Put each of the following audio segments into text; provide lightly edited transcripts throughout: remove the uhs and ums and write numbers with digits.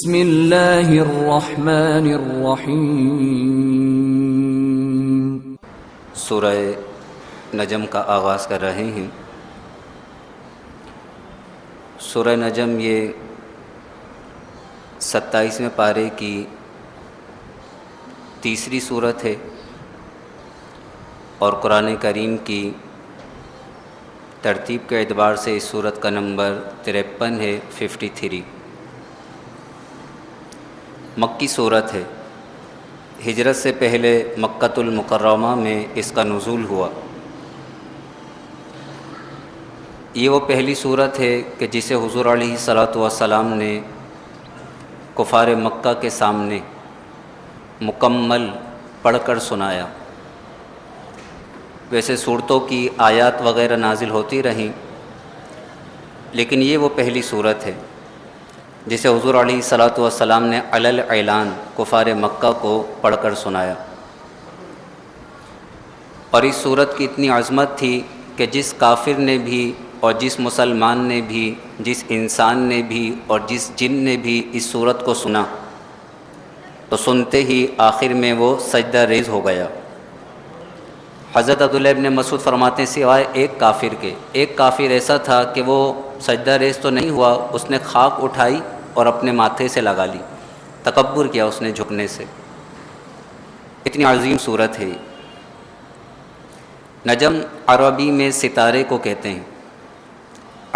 بسم اللہ الرحمن الرحیم۔ سورہ نجم کا آغاز کر رہے ہیں۔ سورہ نجم یہ 27ویں پارے کی تیسری سورت ہے اور قرآن کریم کی ترتیب کے اعتبار سے اس سورت کا نمبر 53 ہے، 53۔ مکی سورت ہے۔ ہجرت سے پہلے مکۃ المکرمہ میں اس کا نزول ہوا۔ یہ وہ پہلی سورت ہے کہ جسے حضور علیہ الصلاۃ والسلام نے کفار مکہ کے سامنے مکمل پڑھ کر سنایا۔ ویسے صورتوں کی آیات وغیرہ نازل ہوتی رہیں، لیکن یہ وہ پہلی سورت ہے جسے حضور علیہ الصلاۃ والسلام نے علی الاعلان کفار مکہ کو پڑھ کر سنایا۔ اور اس سورت کی اتنی عظمت تھی کہ جس کافر نے بھی اور جس مسلمان نے بھی، جس انسان نے بھی اور جس جن نے بھی اس سورت کو سنا تو سنتے ہی آخر میں وہ سجدہ ریز ہو گیا۔ حضرت عبداللہ ابن مسعود فرماتے ہیں سوائے ایک کافر کے، ایک کافر ایسا تھا کہ وہ سجدہ ریز تو نہیں ہوا، اس نے خاک اٹھائی اور اپنے ماتھے سے لگا لی، تکبر کیا اس نے جھکنے سے۔ اتنی عظیم صورت ہے۔ نجم عربی میں ستارے کو کہتے ہیں۔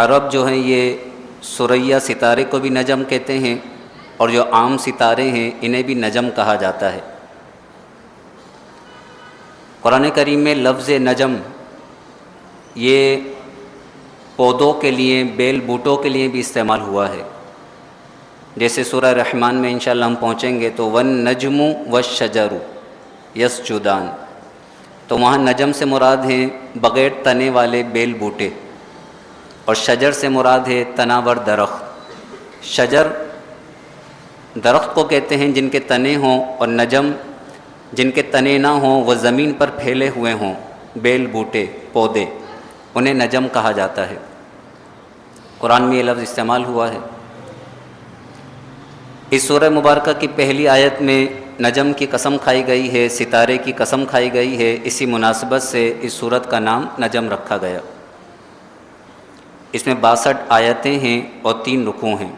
عرب جو ہیں یہ ثریا ستارے کو بھی نجم کہتے ہیں، اور جو عام ستارے ہیں انہیں بھی نجم کہا جاتا ہے۔ قرآن کریم میں لفظ نجم یہ پودوں کے لیے، بیل بوٹوں کے لیے بھی استعمال ہوا ہے۔ جیسے سورہ رحمان میں انشاءاللہ ہم پہنچیں گے تو وَالنَّجْمُ وَالشَّجَرُ يَسْجُدَانِ، تو وہاں نجم سے مراد ہیں بغیر تنے والے بیل بوٹے، اور شجر سے مراد ہے تناور درخت۔ شجر درخت کو کہتے ہیں جن کے تنے ہوں، اور نجم جن کے تنے نہ ہوں، وہ زمین پر پھیلے ہوئے ہوں، بیل بوٹے پودے، انہیں نجم کہا جاتا ہے۔ قرآن میں یہ لفظ استعمال ہوا ہے۔ اس سورہ مبارکہ کی پہلی آیت میں نجم کی قسم کھائی گئی ہے، ستارے کی قسم کھائی گئی ہے، اسی مناسبت سے اس سورت کا نام نجم رکھا گیا۔ اس میں 62 آیتیں ہیں اور 3 رکوع ہیں۔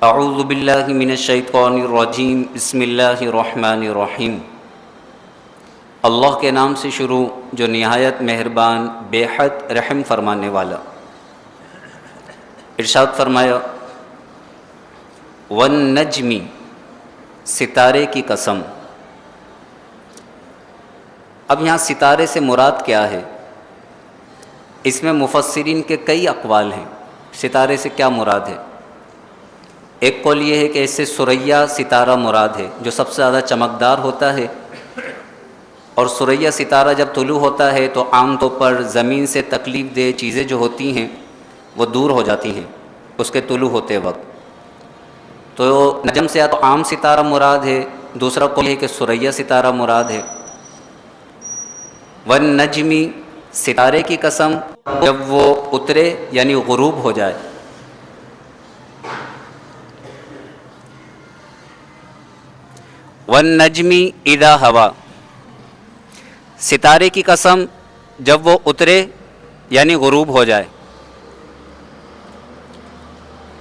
اعوذ باللہ من الشیطان الرجیم، بسم اللہ الرحمن الرحیم۔ اللہ کے نام سے شروع جو نہایت مہربان، بے حد رحم فرمانے والا۔ ارشاد فرمایا وَالنَّجْمِ، ستارے کی قسم۔ اب یہاں ستارے سے مراد کیا ہے؟ اس میں مفسرین کے کئی اقوال ہیں، ستارے سے کیا مراد ہے۔ ایک قول یہ ہے کہ اس سے ثریا ستارہ مراد ہے جو سب سے زیادہ چمکدار ہوتا ہے، اور ثریا ستارہ جب طلوع ہوتا ہے تو عام طور پر زمین سے تکلیف دہ چیزیں جو ہوتی ہیں وہ دور ہو جاتی ہیں اس کے طلوع ہوتے وقت۔ تو نجم سے یا تو عام ستارہ مراد ہے، دوسرا قول یہ ہے کہ ثریا ستارہ مراد ہے۔ وَالنَّجْمِ، ستارے کی قسم جب وہ اترے یعنی غروب ہو جائے۔ وَالنَّجْمِ اِذَا هَوَى، ستارے کی قسم جب وہ اترے یعنی غروب ہو جائے۔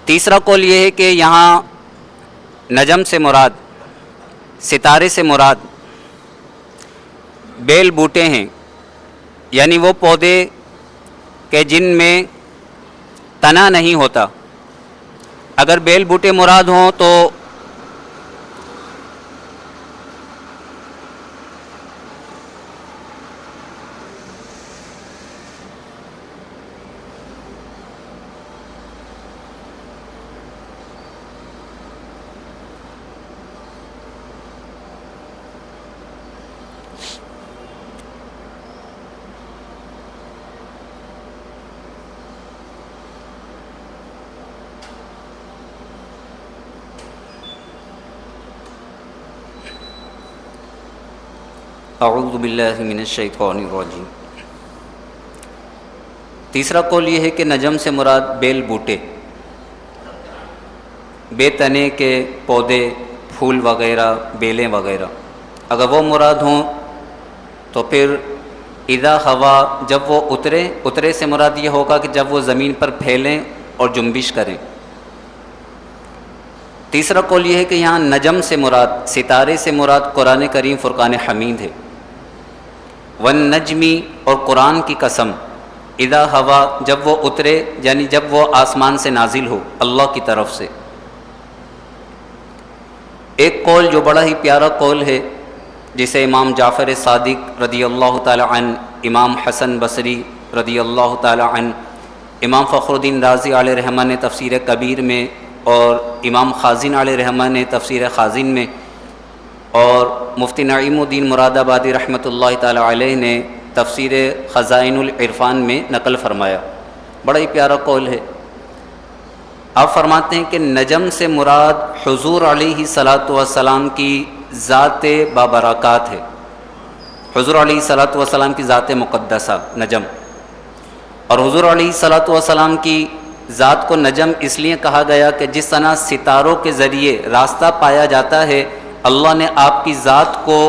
تیسرا قول یہ ہے کہ یہاں نجم سے مراد، ستارے سے مراد بیل بوٹے ہیں، یعنی وہ پودے کہ جن میں تنا نہیں ہوتا۔ اگر بیل بوٹے مراد ہوں تو اعوذ باللہ من الشیطان الرجیم۔ تیسرا قول یہ ہے کہ نجم سے مراد بیل بوٹے، بے تنے کے پودے، پھول وغیرہ، بیلیں وغیرہ، اگر وہ مراد ہوں تو پھر اذا ہوا جب وہ اترے سے مراد یہ ہوگا کہ جب وہ زمین پر پھیلیں اور جنبش کریں۔ تیسرا قول یہ ہے کہ یہاں نجم سے مراد، ستارے سے مراد قرآن کریم فرقان حمید ہے۔ والنجمی اور قرآن کی قسم، اذا ہوا جب وہ اترے یعنی جب وہ آسمان سے نازل ہو اللہ کی طرف سے۔ ایک قول جو بڑا ہی پیارا قول ہے جسے امام جعفر صادق رضی اللہ تعالی عنہ، امام حسن بصری رضی اللہ تعالی عنہ، امام فخر الدین رازی علیہ رحمہ نے تفسیر کبیر میں، اور امام خازن علیہ رحمہ نے تفسیر خازن میں، اور مفتی نعیم الدین مراد آبادی رحمۃ اللہ تعالی علیہ نے تفسیر خزائن العرفان میں نقل فرمایا۔ بڑا ہی پیارا قول ہے۔ آپ فرماتے ہیں کہ نجم سے مراد حضور علیہ صلاۃ والسلام کی ذات بابرکات ہے، حضور علیہ صلاۃ والسلام کی ذات مقدسہ نجم، اور حضور علیہ صلاۃ والسلام کی ذات کو نجم اس لیے کہا گیا کہ جس طرح ستاروں کے ذریعے راستہ پایا جاتا ہے، اللہ نے آپ کی ذات کو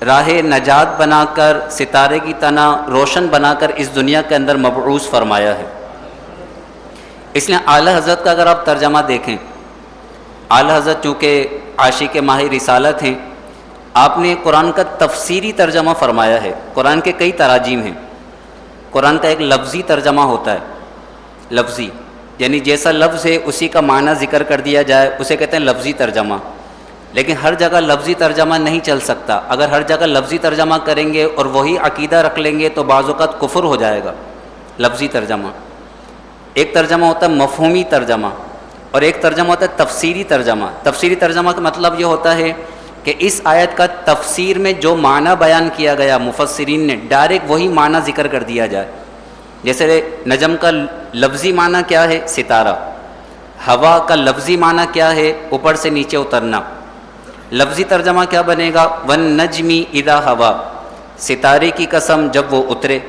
راہ نجات بنا کر، ستارے کی طرح روشن بنا کر اس دنیا کے اندر مبعوث فرمایا ہے۔ اس لیے اعلیٰ حضرت کا اگر آپ ترجمہ دیکھیں، اعلیٰ حضرت چونکہ عاشق ماہ رسالت ہیں، آپ نے قرآن کا تفسیری ترجمہ فرمایا ہے۔ قرآن کے کئی تراجیم ہیں، قرآن کا ایک لفظی ترجمہ ہوتا ہے، لفظی یعنی جیسا لفظ ہے اسی کا معنی ذکر کر دیا جائے، اسے کہتے ہیں لفظی ترجمہ۔ لیکن ہر جگہ لفظی ترجمہ نہیں چل سکتا، اگر ہر جگہ لفظی ترجمہ کریں گے اور وہی عقیدہ رکھ لیں گے تو بعض اوقات کفر ہو جائے گا۔ لفظی ترجمہ ایک ترجمہ ہوتا ہے مفہومی ترجمہ، اور ایک ترجمہ ہوتا ہے تفسیری ترجمہ۔ تفسیری ترجمہ کا مطلب یہ ہوتا ہے کہ اس آیت کا تفسیر میں جو معنی بیان کیا گیا مفسرین نے، ڈائریکٹ وہی معنی ذکر کر دیا جائے۔ جیسے نجم کا لفظی معنی کیا ہے؟ ستارہ۔ ہوا کا لفظی معنی کیا ہے؟ اوپر سے نیچے اترنا۔ لفظی ترجمہ کیا بنے گا؟ والنجمی اذا ہوا، ستارے کی قسم جب وہ اترے،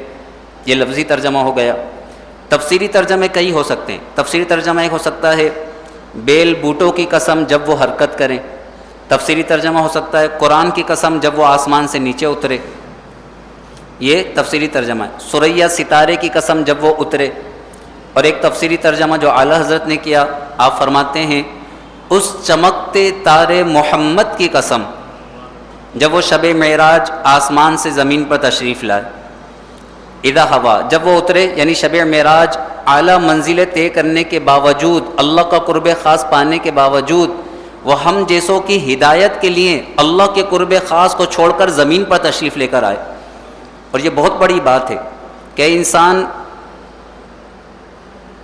یہ لفظی ترجمہ ہو گیا۔ تفسیری ترجمے کئی ہو سکتے ہیں۔ تفسیری ترجمہ ایک ہو سکتا ہے بیل بوٹوں کی قسم جب وہ حرکت کریں۔ تفسیری ترجمہ ہو سکتا ہے قرآن کی قسم جب وہ آسمان سے نیچے اترے، یہ تفسیری ترجمہ ہے۔ ثریا ستارے کی قسم جب وہ اترے۔ اور ایک تفسیری ترجمہ جو اعلیٰ حضرت نے کیا، آپ فرماتے ہیں اس چمکتے تارے محمد کی قسم جب وہ شب معراج آسمان سے زمین پر تشریف لائے۔ اذا ہوا جب وہ اترے، یعنی شب معراج اعلیٰ منزلیں طے کرنے کے باوجود، اللہ کا قرب خاص پانے کے باوجود، وہ ہم جیسوں کی ہدایت کے لیے اللہ کے قرب خاص کو چھوڑ کر زمین پر تشریف لے کر آئے۔ اور یہ بہت بڑی بات ہے کہ انسان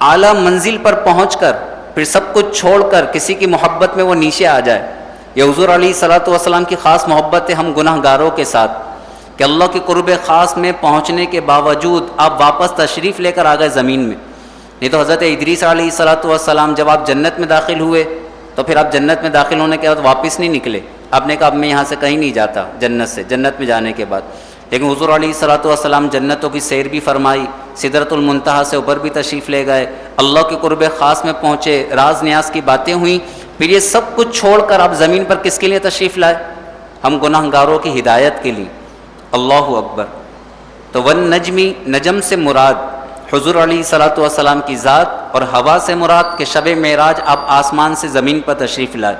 اعلیٰ منزل پر پہنچ کر پھر سب کچھ چھوڑ کر کسی کی محبت میں وہ نیچے آ جائے۔ یہ حضور علیہ صلاۃ والسلام کی خاص محبت ہے ہم گناہ گاروں کے ساتھ، کہ اللہ کے قرب خاص میں پہنچنے کے باوجود آپ واپس تشریف لے کر آ گئے زمین میں۔ نہیں تو حضرت ادریس علیہ صلاۃ والسلام جب آپ جنت میں داخل ہوئے تو پھر آپ جنت میں داخل ہونے کے بعد واپس نہیں نکلے، آپ نے کہا اب میں یہاں سے کہیں نہیں جاتا جنت سے، جنت میں جانے کے بعد۔ لیکن حضور علیہ صلاۃ والسلام جنتوں کی سیر بھی فرمائی، سدرۃ المنتہا سے اوپر بھی تشریف لے گئے، اللہ کے قرب خاص میں پہنچے، راز نیاز کی باتیں ہوئیں، پھر یہ سب کچھ چھوڑ کر آپ زمین پر کس کے لیے تشریف لائے؟ ہم گناہ گاروں کی ہدایت کے لیے۔ اللہ اکبر۔ تو والنجمی، نجم سے مراد حضور علیہ صلاۃ والسلام کی ذات، اور ہوا سے مراد کہ شب معراج آپ آسمان سے زمین پر تشریف لائے۔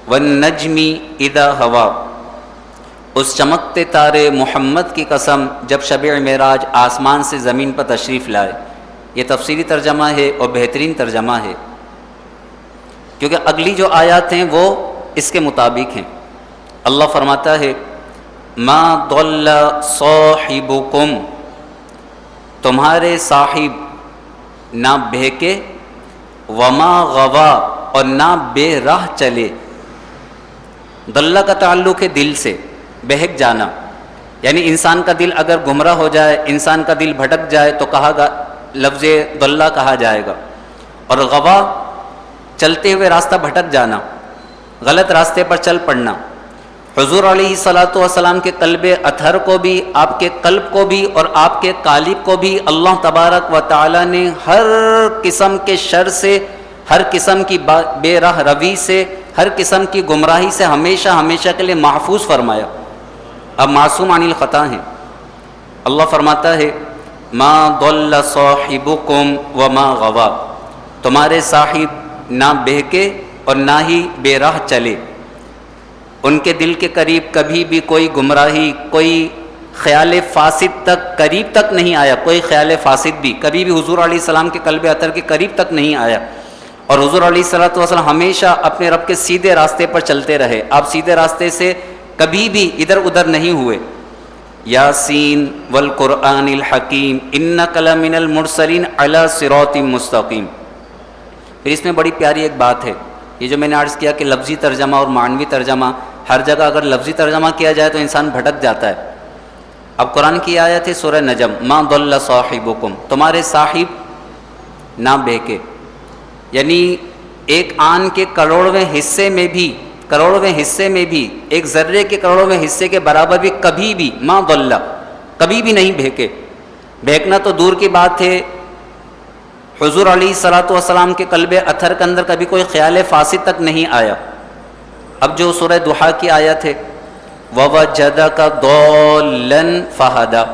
والنجمی اذا ہوا، اس چمکتے تارے محمد کی قسم جب شب معراج آسمان سے زمین پر تشریف لائے۔ یہ تفسیری ترجمہ ہے اور بہترین ترجمہ ہے، کیونکہ اگلی جو آیات ہیں وہ اس کے مطابق ہیں۔ اللہ فرماتا ہے ما ضل صاحبکم، تمہارے صاحب نہ بہکے، وما غوا، اور نہ بے راہ چلے۔ ضل کا تعلق ہے دل سے، بہک جانا، یعنی انسان کا دل اگر گمراہ ہو جائے، انسان کا دل بھٹک جائے تو کہا گا لفظ ضل کہا جائے گا۔ اور غوا چلتے ہوئے راستہ بھٹک جانا، غلط راستے پر چل پڑنا۔ حضور علیہ صلاۃ والسلام کے قلب اطہر کو بھی، آپ کے قلب کو بھی اور آپ کے قالب کو بھی اللہ تبارک و تعالی نے ہر قسم کے شر سے، ہر قسم کی بے راہ روی سے، ہر قسم کی گمراہی سے ہمیشہ ہمیشہ کے لیے محفوظ فرمایا. اب معصوم عن الخطا ہیں. اللہ فرماتا ہے ما ضل صاحبکم وما غوا، تمہارے صاحب نہ بہکے اور نہ ہی بے راہ چلے. ان کے دل کے قریب کبھی بھی کوئی گمراہی، کوئی خیال فاسد تک قریب تک نہیں آیا. کوئی خیال فاسد بھی کبھی بھی حضور علیہ السلام کے قلب اطہر کے قریب تک نہیں آیا. اور حضور علیہ السلام ہمیشہ اپنے رب کے سیدھے راستے پر چلتے رہے. آپ سیدھے راستے سے کبھی بھی ادھر ادھر نہیں ہوئے. یاسین والقرآن الحکیم انک لمن المرسلین علی صراط مستقیم. پھر اس میں بڑی پیاری ایک بات ہے، یہ جو میں نے عرض کیا کہ لفظی ترجمہ اور معنوی ترجمہ، ہر جگہ اگر لفظی ترجمہ کیا جائے تو انسان بھٹک جاتا ہے. اب قرآن کی آیت ہے سورہ نجم، ما ضل صاحبکم، تمہارے صاحب نہ بہکے، یعنی ایک آن کے کروڑویں حصے میں بھی ایک ذرے کے کروڑویں حصے کے برابر بھی کبھی بھی ما ضل، کبھی بھی نہیں بہکے. بہکنا تو دور کی بات ہے، حضور علیہ السلام کے قلب اطہر کے اندر کبھی کوئی خیال فاسد تک نہیں آیا. اب جو سورہ ضحیٰ کی آیت ہے وَوَجَدَكَ ضَالًّا فَهَدَىٰ،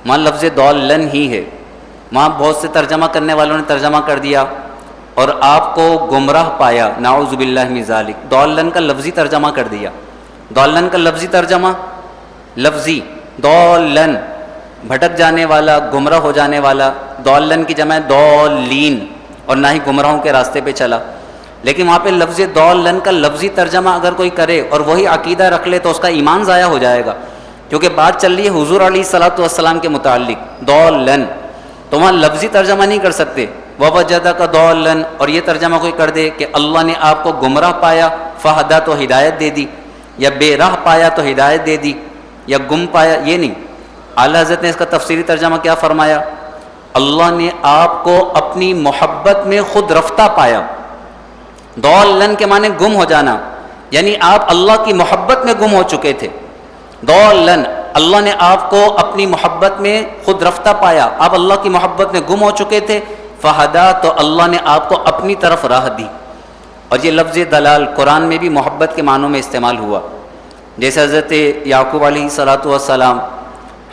وہاں لفظ ضالًّا ہی ہے. وہاں بہت سے ترجمہ کرنے والوں نے ترجمہ کر دیا اور آپ کو گمراہ پایا، نعوذ باللہ من ذالک. ضالًّا کا لفظی ترجمہ کر دیا. ضالًّا کا لفظی ترجمہ، لفظی ضالًّا بھٹک جانے والا، گمراہ ہو جانے والا. ضالًّا کی جمع ضالین، اور نہ ہی گمراہوں کے راستے پہ چلا. لیکن وہاں پہ لفظ ضالًّا کا لفظی ترجمہ اگر کوئی کرے اور وہی عقیدہ رکھ لے تو اس کا ایمان ضائع ہو جائے گا، کیونکہ بات چل رہی ہے حضور علیہ السلام کے متعلق. ضالًّا تو وہاں لفظی ترجمہ نہیں کر سکتے. وَوَجَدَكَ ضَالًّا، اور یہ ترجمہ کوئی کر دے کہ اللہ نے آپ کو گمراہ پایا، فہدا تو ہدایت دے دی، یا بے راہ پایا تو ہدایت دے دی، یا گم پایا، یہ نہیں. اعلیٰ حضرت نے اس کا تفسیری ترجمہ کیا فرمایا؟ اللہ نے آپ کو اپنی محبت میں خود رفتہ پایا. ضالًّا کے معنی گم ہو جانا، یعنی آپ اللہ کی محبت میں گم ہو چکے تھے. ضالًّا اللہ نے آپ کو اپنی محبت میں خود رفتہ پایا، آپ اللہ کی محبت میں گم ہو چکے تھے. فہدا تو اللہ نے آپ کو اپنی طرف راہ دی. اور یہ لفظ دلال قرآن میں بھی محبت کے معنوں میں استعمال ہوا. جیسے حضرت یعقوب علیہ السلام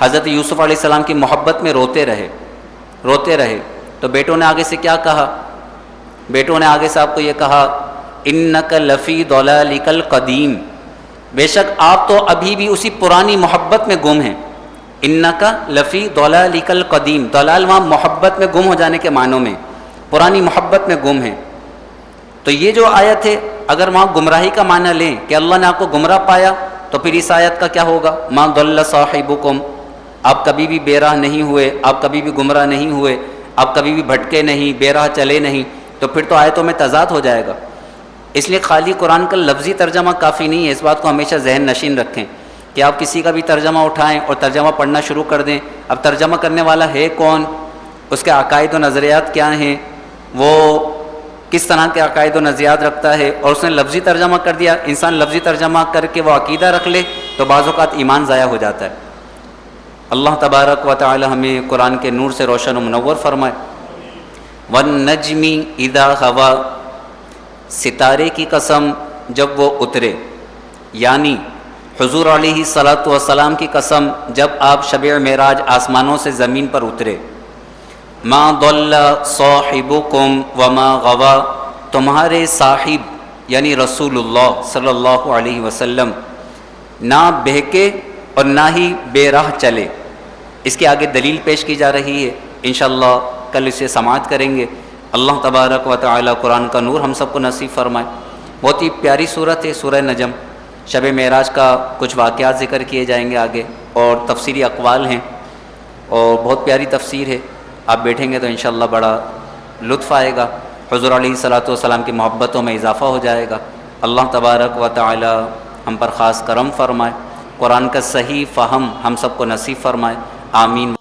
حضرت یوسف علیہ السلام کی محبت میں روتے رہے تو بیٹوں نے آگے سے کیا کہا؟ بیٹوں نے آگے سے آپ کو یہ کہا انک لفی ضلالک القدیم، بے شک آپ تو ابھی بھی اسی پرانی محبت میں گم ہیں. انک لفی ضلالک القدیم، ضلال وہاں محبت میں گم ہو جانے کے معنوں میں، پرانی محبت میں گم ہیں. تو یہ جو آیت ہے اگر وہاں گمراہی کا معنی لیں کہ اللہ نے آپ کو گمراہ پایا، تو پھر اس آیت کا کیا ہوگا؟ ما ضل صاحبکم، آپ کبھی بھی بے راہ نہیں ہوئے، آپ کبھی بھی گمراہ نہیں ہوئے، آپ کبھی بھی بھٹکے نہیں، بے راہ چلے نہیں. تو پھر تو آیتوں میں تضاد ہو جائے گا. اس لیے خالی قرآن کا لفظی ترجمہ کافی نہیں ہے. اس بات کو ہمیشہ ذہن نشین رکھیں کہ آپ کسی کا بھی ترجمہ اٹھائیں اور ترجمہ پڑھنا شروع کر دیں. اب ترجمہ کرنے والا ہے کون، اس کے عقائد و نظریات کیا ہیں، وہ کس طرح کے عقائد و نظریات رکھتا ہے، اور اس نے لفظی ترجمہ کر دیا. انسان لفظی ترجمہ کر کے وہ عقیدہ رکھ لے تو بعض اوقات ایمان ضائع ہو جاتا ہے. اللہ تبارک و تعالی ہمیں قرآن کے نور سے روشن و منور فرمائے. والنجم اذا ہوا، ستارے کی قسم جب وہ اترے، یعنی حضور علیہ السلام کی قسم جب آپ شب معراج آسمانوں سے زمین پر اترے. ما ضل صاحبکم وما غوا، تمہارے صاحب یعنی رسول اللہ صلی اللہ علیہ وسلم نہ بہکے اور نہ ہی بے راہ چلے. اس کے آگے دلیل پیش کی جا رہی ہے، انشاءاللہ کل اسے سماعت کریں گے. اللہ تبارک و تعالی قرآن کا نور ہم سب کو نصیب فرمائے. بہت ہی پیاری صورت ہے سورہ نجم. شب معراج کا کچھ واقعات ذکر کیے جائیں گے آگے، اور تفسیری اقوال ہیں، اور بہت پیاری تفسیر ہے. آپ بیٹھیں گے تو انشاءاللہ بڑا لطف آئے گا. حضور علیہ السلام کی محبتوں میں اضافہ ہو جائے گا. اللہ تبارک و تعالی ہم پر خاص کرم فرمائے، قرآن کا صحیح فہم ہم سب کو نصیب فرمائے. آمین.